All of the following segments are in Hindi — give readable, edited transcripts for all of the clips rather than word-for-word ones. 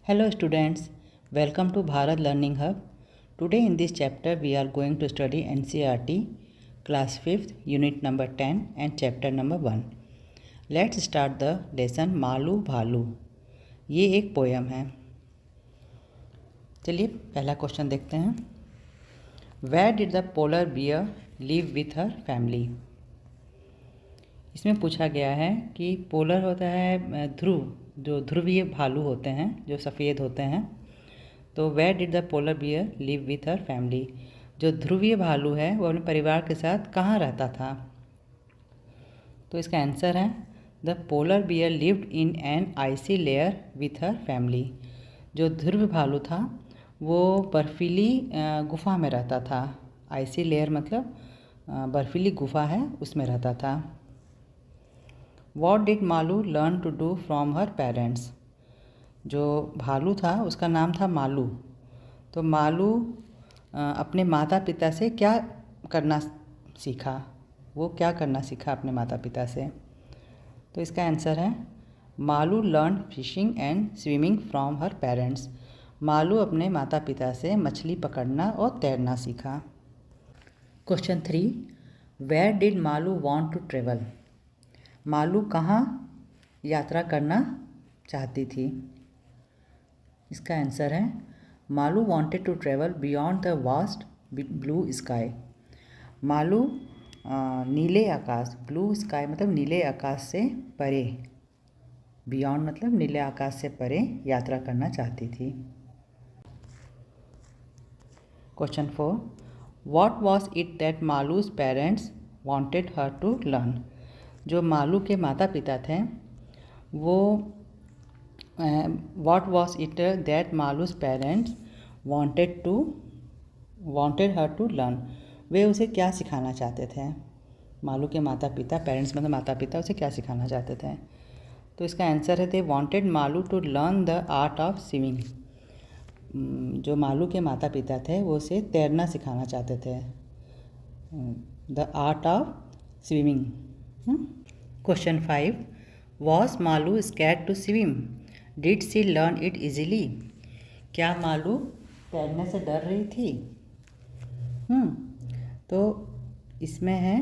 Hello students, welcome to Bharat Learning Hub. Today in this chapter we are going to study NCERT class 5th unit number 10 and chapter number 1. Let's start the lesson Malu भालू. ये एक पोयम है. चलिए पहला क्वेश्चन देखते हैं. Where did the polar bear live with her family? इसमें पूछा गया है कि पोलर होता है ध्रुव, जो ध्रुवीय भालू होते हैं जो सफ़ेद होते हैं. तो where did the polar bear live with her family, जो ध्रुवीय भालू है वो अपने परिवार के साथ कहाँ रहता था. तो इसका आंसर है the polar bear lived in an icy layer with her family. जो ध्रुव भालू था वो बर्फीली गुफा में रहता था. आइसी लेयर मतलब बर्फीली गुफा है उसमें रहता था. What did Malu learn to do from her parents. जो भालू था उसका नाम था मालू. तो मालू अपने माता पिता से क्या करना सीखा, वो क्या करना सीखा अपने माता पिता से. तो इसका आंसर है Malu learn fishing and swimming from her parents. Malu अपने माता पिता से मछली पकड़ना और तैरना सीखा. Question 3, where did Malu want to travel. Malu कहाँ यात्रा करना चाहती थी. इसका आंसर है Malu wanted to travel beyond the vast blue sky. Malu नीले आकाश, ब्लू स्काई मतलब नीले आकाश से परे, बियॉन्ड मतलब नीले आकाश से परे यात्रा करना चाहती थी. Question 4, what was it that Malu's parents wanted her to learn. जो मालू के माता पिता थे वो what was it that Malu's parents wanted her to learn. वे उसे क्या सिखाना चाहते थे. मालू के माता पिता, पेरेंट्स मतलब माता पिता, उसे क्या सिखाना चाहते थे. तो इसका आंसर है they wanted Malu to learn the art of swimming. जो मालू के माता पिता थे वो उसे तैरना सिखाना चाहते थे. The art of swimming. Question 5, was Malu scared to swim. Did she learn it easily. क्या मालू तैरने से डर रही थी. तो इसमें है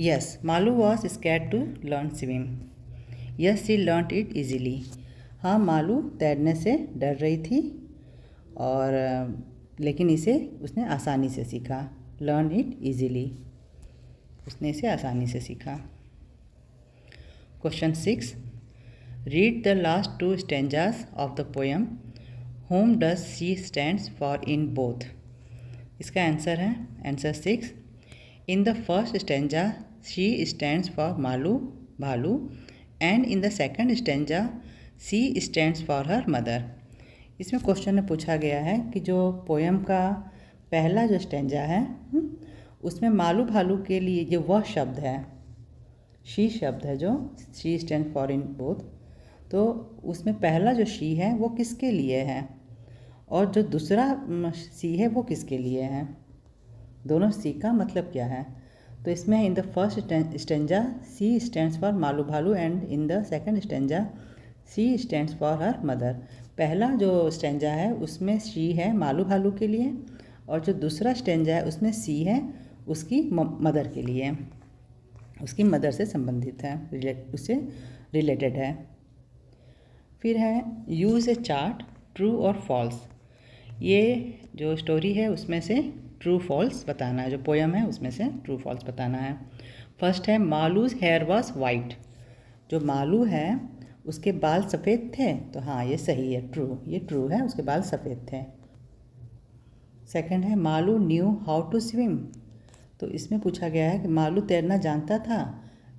yes, Malu was scared to learn swim. Yes she learn it easily. हाँ, मालू तैरने से डर रही थी और लेकिन इसे उसने आसानी से सीखा. लर्न इट इजीली, उसने इसे आसानी से सीखा. Question 6, read the last 2 stanzas of the poem. Whom does she stands for in both. इसका आंसर है answer 6, in the first stanza she stands for Malu Bhalu and in the second stanza she stands for her mother. इसमें क्वेश्चन में पूछा गया है कि जो पोएम का पहला जो स्टेंजा है उसमें मालू भालू के लिए जो वह शब्द है, शी शब्द है, जो she stand for in both, तो उसमें पहला जो शी है वो किसके लिए है और जो दूसरा सी है वो किसके लिए है. दोनों सी का मतलब क्या है. तो इसमें in the first stanza she stands for Malu Bhalu and in the second stanza she stands for her mother. पहला जो स्टेंजा है उसमें शी है मालू भालू के लिए और जो दूसरा स्टेंजा है उसमें सी है उसकी मदर के लिए, उसकी मदर से संबंधित है, उससे रिलेटेड है. फिर है यूज़ ए चार्ट ट्रू और फॉल्स. ये जो स्टोरी है उसमें से ट्रू फॉल्स बताना है. जो पोयम है उसमें से ट्रू फॉल्स बताना है. फर्स्ट है मालूज हेयर वॉज वाइट. जो मालू है उसके बाल सफ़ेद थे. तो हाँ, ये सही है, ट्रू, ये ट्रू है, उसके बाल सफ़ेद थे. सेकंड है Malu knew how to swim. तो इसमें पूछा गया है कि मालू तैरना जानता था.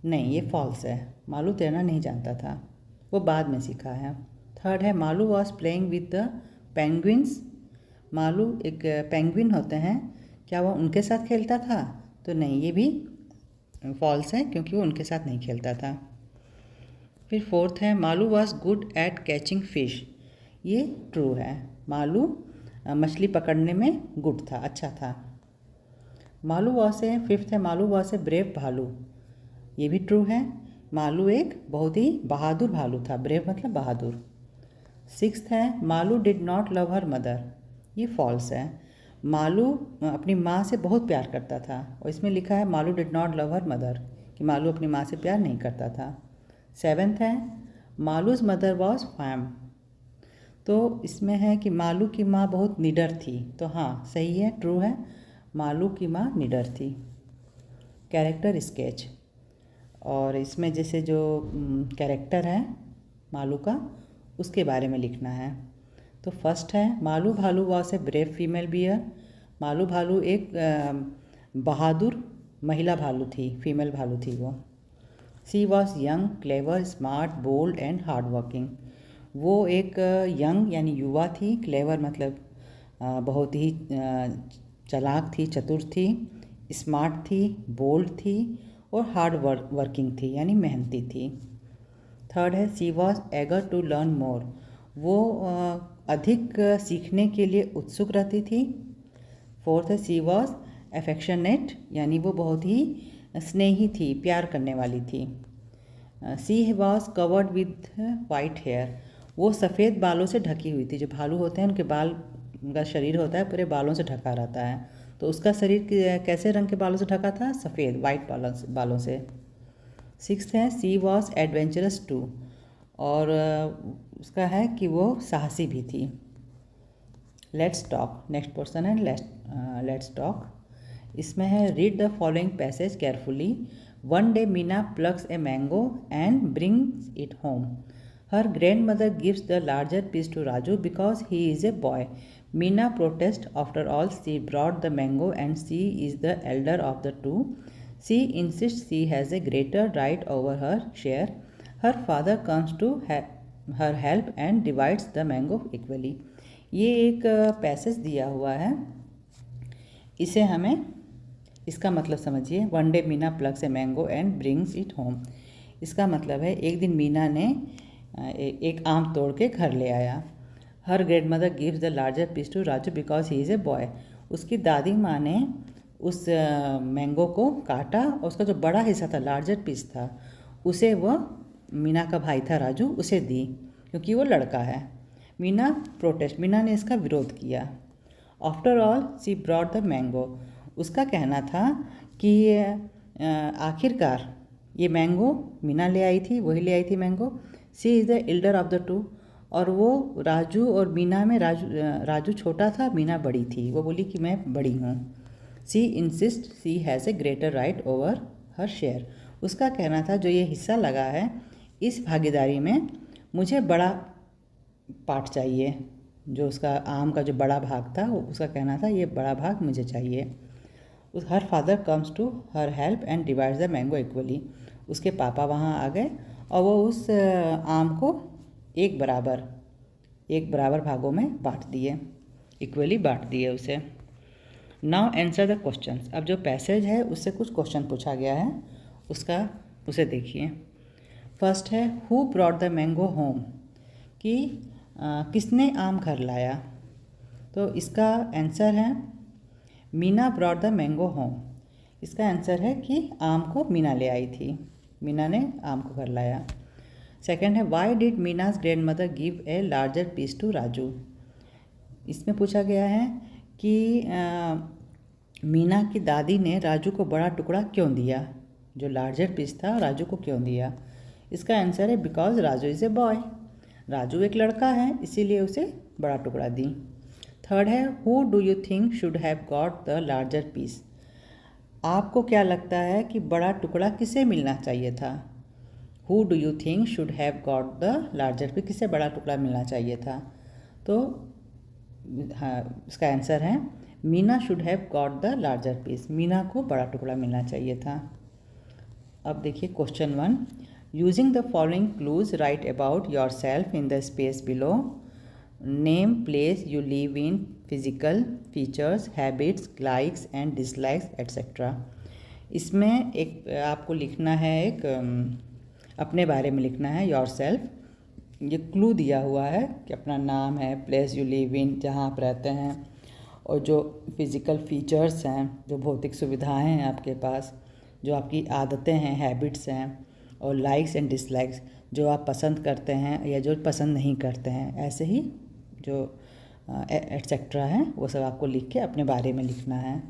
नहीं, ये फॉल्स है, मालू तैरना नहीं जानता था, वो बाद में सीखा है. थर्ड है Malu was playing with the penguins. Malu एक पेंगुइन होते हैं, क्या वो उनके साथ खेलता था. तो नहीं, ये भी फॉल्स है क्योंकि वो उनके साथ नहीं खेलता था. फिर फोर्थ है Malu was good at catching fish. ये ट्रू है, मालू मछली पकड़ने में गुड था, अच्छा था. मालू वॉज ए फिफ्थ है मालू वॉज ए ब्रेव भालू. ये भी ट्रू है, मालू एक बहुत ही बहादुर भालू था. ब्रेव मतलब बहादुर. सिक्स्थ है Malu did not love her mother, ये फॉल्स है। मालू अपनी माँ से बहुत प्यार करता था, और इसमें लिखा है Malu did not love her mother, कि मालू अपनी माँ से प्यार नहीं करता था। सेवेंथ है मालूज मदर वॉज फैम, तो इसमें है कि मालू की माँ बहुत निडर थी, तो हाँ सही है, ट्रू है, मालू की माँ निडर थी। कैरेक्टर स्केच, और इसमें जैसे जो कैरेक्टर है मालू का, उसके बारे में लिखना है। तो फर्स्ट है मालू भालू was a brave female bear, Malu भालू एक बहादुर महिला भालू थी, फीमेल भालू थी वो। She was young clever smart bold and hard working, वो एक यंग यानी युवा थी, क्लेवर मतलब बहुत ही चालाक थी, चतुर थी, स्मार्ट थी, बोल्ड थी, और हार्ड वर्किंग थी यानी मेहनती थी। थर्ड है she was eager to learn more, वो अधिक सीखने के लिए उत्सुक रहती थी। फोर्थ है सी वॉज एफेक्शनेट, यानी वो बहुत ही स्नेही थी, प्यार करने वाली थी। She was covered with white hair, वो सफ़ेद बालों से ढकी हुई थी। जो भालू होते हैं उनके बाल, उनका शरीर होता है पूरे बालों से ढका रहता है, तो उसका शरीर कैसे रंग के बालों से ढका था? सफ़ेद वाइट बालों से। सिक्स्थ है सी वॉज एडवेंचरस टू, और उसका है कि वो साहसी भी थी। लेट्स टॉक, नेक्स्ट पर्सन है लेट्स टॉक। इसमें है read the following passage carefully. One day Meena plucks a mango and brings it home, her grandmother gives the larger piece to Raju because he is a boy. Meena protest after all she brought the mango and she is the elder of the two. She insists she has a greater right over her share. Her father comes to her help and divides the mango equally. ये एक पैसेज दिया हुआ है, इसे हमें इसका मतलब समझिए। One day Meena plucks a mango and brings it home, इसका मतलब है एक दिन मीना ने एक आम तोड़ के घर ले आया। Her grandmother gives the larger piece to Raju because he is a boy, उसकी दादी माँ ने उस मैंगो को काटा और उसका जो बड़ा हिस्सा था, लार्जर पीस था, उसे वो मीना का भाई था राजू, उसे दी क्योंकि वो लड़का है। मीना प्रोटेस्ट, मीना ने इसका विरोध किया। After all she brought the mango, उसका कहना था कि आखिरकार ये मैंगो मीना ले आई थी, वही ले आई थी mango. She is the elder of the to, और वो राजू और मीना में राजू छोटा था, मीना बड़ी थी, वो बोली कि मैं बड़ी हूँ। She insist she has a greater right over her share, उसका कहना था जो ये हिस्सा लगा है इस भागीदारी में मुझे बड़ा पार्ट चाहिए, जो उसका आम का जो बड़ा भाग था उसका कहना था ये बड़ा भाग मुझे चाहिए। उस her father comes to her help and divides the mango equally, उसके पापा वहाँ आ गए और वो उस आम को एक बराबर भागों में बांट दिए, इक्वली बांट दिए उसे। नाउ आंसर द क्वेश्चंस, अब जो पैसेज है उससे कुछ क्वेश्चन पूछा गया है, उसे देखिए। फर्स्ट है who brought the mango home, कि किसने आम घर लाया, तो इसका आंसर है Meena brought the mango home, इसका आंसर है कि आम को मीना ले आई थी, मीना ने आम को घर लाया। सेकंड है why did Meena's grandmother give a larger piece to Raju, इसमें पूछा गया है कि मीना की दादी ने राजू को बड़ा टुकड़ा क्यों दिया, जो लार्जर पीस था राजू को क्यों दिया। इसका आंसर है because Raju is a boy, Raju एक लड़का है इसीलिए उसे बड़ा टुकड़ा दी। थर्ड है who do you think should have got the larger piece, आपको क्या लगता है कि बड़ा टुकड़ा किसे मिलना चाहिए था। Who do you think should have got the larger piece, किसे बड़ा टुकड़ा मिलना चाहिए था, तो हाँ इसका आंसर है Meena should have got the larger piece, Meena को बड़ा टुकड़ा मिलना चाहिए था। अब देखिए question 1, using the following clues write about yourself in the space below, name place you live in, physical features, habits, likes and dislikes etcetera. इसमें एक आपको लिखना है, एक अपने बारे में लिखना है, योर सेल्फ, ये क्लू दिया हुआ है कि अपना नाम है, प्लेस यू लिव इन जहाँ आप रहते हैं, और जो फिज़िकल फीचर्स हैं, जो भौतिक सुविधाएं हैं आपके पास, जो आपकी आदतें हैं, हैबिट्स हैं, और लाइक्स एंड डिसलाइक्स, जो आप पसंद करते हैं या जो पसंद नहीं करते हैं, ऐसे ही जो एटसेट्रा है वो सब आपको लिख के अपने बारे में लिखना है।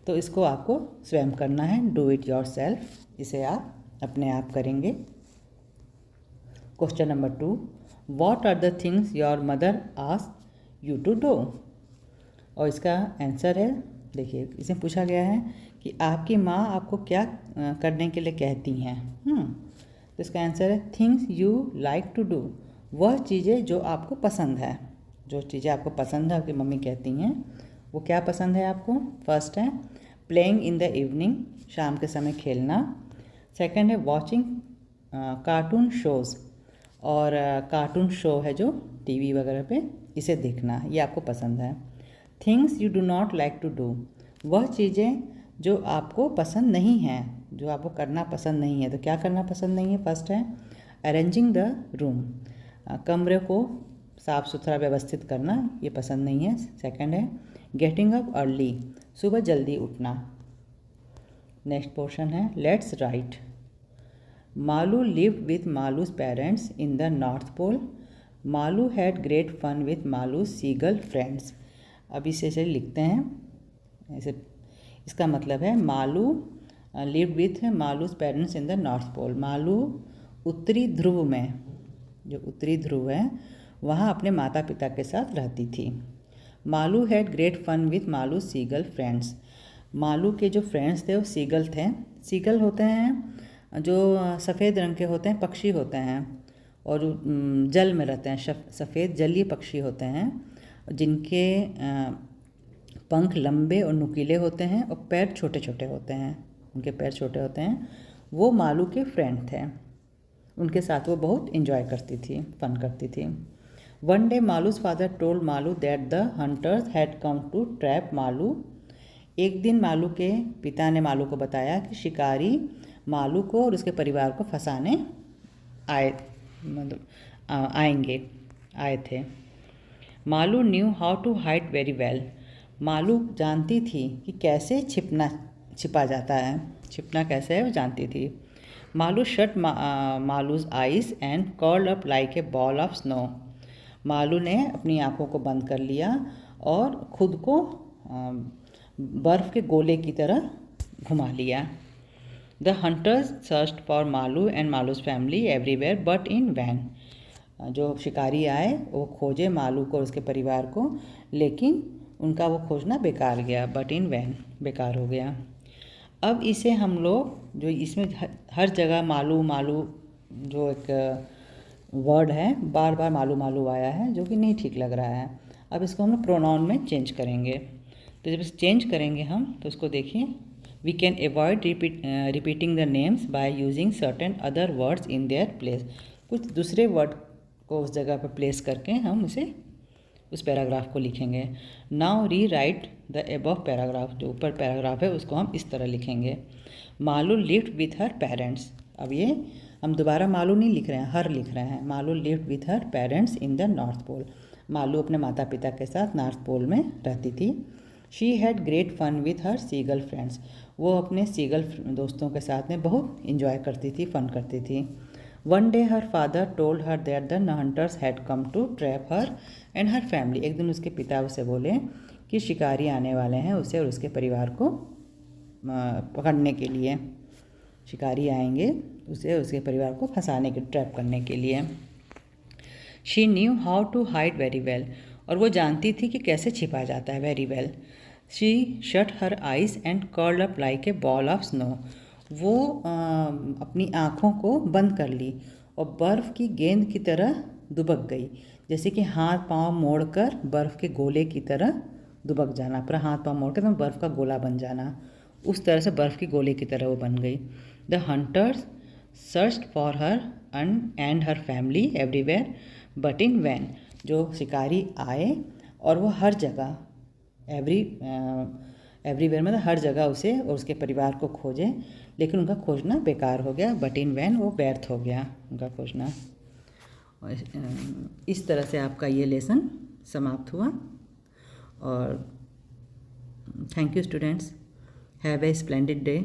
तो इसको आपको स्वयं करना है, डू इट योर सेल्फ, इसे आप अपने आप करेंगे। Question number 2, what are the things your mother asked you to do. और इसका आंसर है, देखिए इसमें पूछा गया है कि आपकी माँ आपको क्या करने के लिए कहती हैं। तो इसका आंसर है things you like to do, वह चीज़ें जो आपको पसंद है, जो चीज़ें आपको पसंद है आपकी मम्मी कहती हैं वो क्या पसंद है आपको। फर्स्ट है प्लेइंग इन द इवनिंग, शाम के समय खेलना। सेकंड है वॉचिंग कार्टून शोज़, और कार्टून शो है जो टीवी वगैरह पे, इसे देखना, ये आपको पसंद है। Things you do not like to do, वह चीज़ें जो आपको पसंद नहीं हैं, जो आपको करना पसंद नहीं है। तो क्या करना पसंद नहीं है। फर्स्ट है अरेंजिंग द रूम, कमरे को साफ़ सुथरा व्यवस्थित करना, ये पसंद नहीं है। सेकंड है गेटिंग अप अर्ली, सुबह जल्दी उठना। नेक्स्ट पोर्शन है let's write. Malu lived with Malu's parents in the North Pole. Malu had great fun with Malu's seagull friends. अब इसे लिखते हैं ऐसे। इसका मतलब है Malu lived with Malu's parents in the North Pole. Malu उत्तरी ध्रुव में, जो उत्तरी ध्रुव है वहाँ अपने माता पिता के साथ रहती थी। Malu had great fun with Malu seagull friends. Malu के जो फ्रेंड्स थे वो सीगल थे। सीगल होते हैं जो सफ़ेद रंग के होते हैं, पक्षी होते हैं, और जल में रहते हैं, सफ़ेद जलीय पक्षी होते हैं, जिनके पंख लंबे और नुकीले होते हैं और पैर छोटे छोटे होते हैं, उनके पैर छोटे होते हैं। वो मालू के फ्रेंड थे, उनके साथ वो बहुत इन्जॉय करती थी, फन करती थी। One day Malu's father told Malu that the hunters had come to trap Malu. एक दिन मालू के पिता ने मालू को बताया कि शिकारी मालू को और उसके परिवार को फंसाने आए थे। Malu knew how to hide very well. Malu जानती थी कि कैसे छिपा जाता है, छिपना कैसे है वो जानती थी। Malu shut Malus eyes and curled up like a ball of snow. Malu ने अपनी आँखों को बंद कर लिया और खुद को बर्फ़ के गोले की तरह घुमा लिया। The hunters searched for Malu and Malu's family everywhere but in vain. जो शिकारी आए वो खोजे मालू को और उसके परिवार को, लेकिन उनका वो खोजना बेकार गया, बट इन वैन, बेकार हो गया। अब इसे हम लोग जो इसमें हर जगह मालू मालू जो एक वर्ड है, बार बार मालू मालू आया है, जो कि नहीं ठीक लग रहा है। अब इसको हम लोग प्रोनाउन में चेंज करेंगे। तो जब इसे चेंज करेंगे हम, तो उसको देखिए, we can avoid repeating the names by using certain other words in their place. कुछ दूसरे वर्ड को उस जगह पर प्लेस करके हम उसे उस पैराग्राफ को लिखेंगे। नाउ री राइट द अबव पैराग्राफ, जो ऊपर पैराग्राफ है उसको हम इस तरह लिखेंगे। Malu lived with her parents. अब ये हम दोबारा मालू नहीं लिख रहे हैं, हर लिख रहे हैं। Malu lived with her parents in the North Pole. Malu अपने माता पिता के साथ नॉर्थ पोल में रहती थी। She had great fun with her seagull friends. वो अपने सीगल दोस्तों के साथ में बहुत इंजॉय करती थी, फन करती थी। One day her father told her that the hunters had come to trap her and her family. एक दिन उसके पिता उसे बोले कि शिकारी आने वाले हैं उसे और उसके परिवार को पकड़ने के लिए। शिकारी आएंगे उसे और उसके परिवार को फंसाने के, ट्रैप करने के लिए। She knew how to hide very well. और वो जानती थी कि कैसे छिपा जाता है, very well. She shut her eyes and curled up like a ball of snow. वो अपनी आँखों को बंद कर ली और बर्फ़ की गेंद की तरह दुबक गई, जैसे कि हाथ पांव मोड़कर बर्फ़ के गोले की तरह दुबक जाना, पर हाथ पांव मोड़कर तो बर्फ़ का गोला बन जाना, उस तरह से बर्फ़ की गोले की तरह वो बन गई। The hunters searched for her and her family everywhere but in vain. जो शिकारी आए और वो हर जगह, एवरीवेयर मतलब हर जगह उसे और उसके परिवार को खोजे, लेकिन उनका खोजना बेकार हो गया, बट इन वैन वो व्यर्थ हो गया उनका खोजना। इस तरह से आपका ये लेसन समाप्त हुआ। और thank you students, have a splendid day.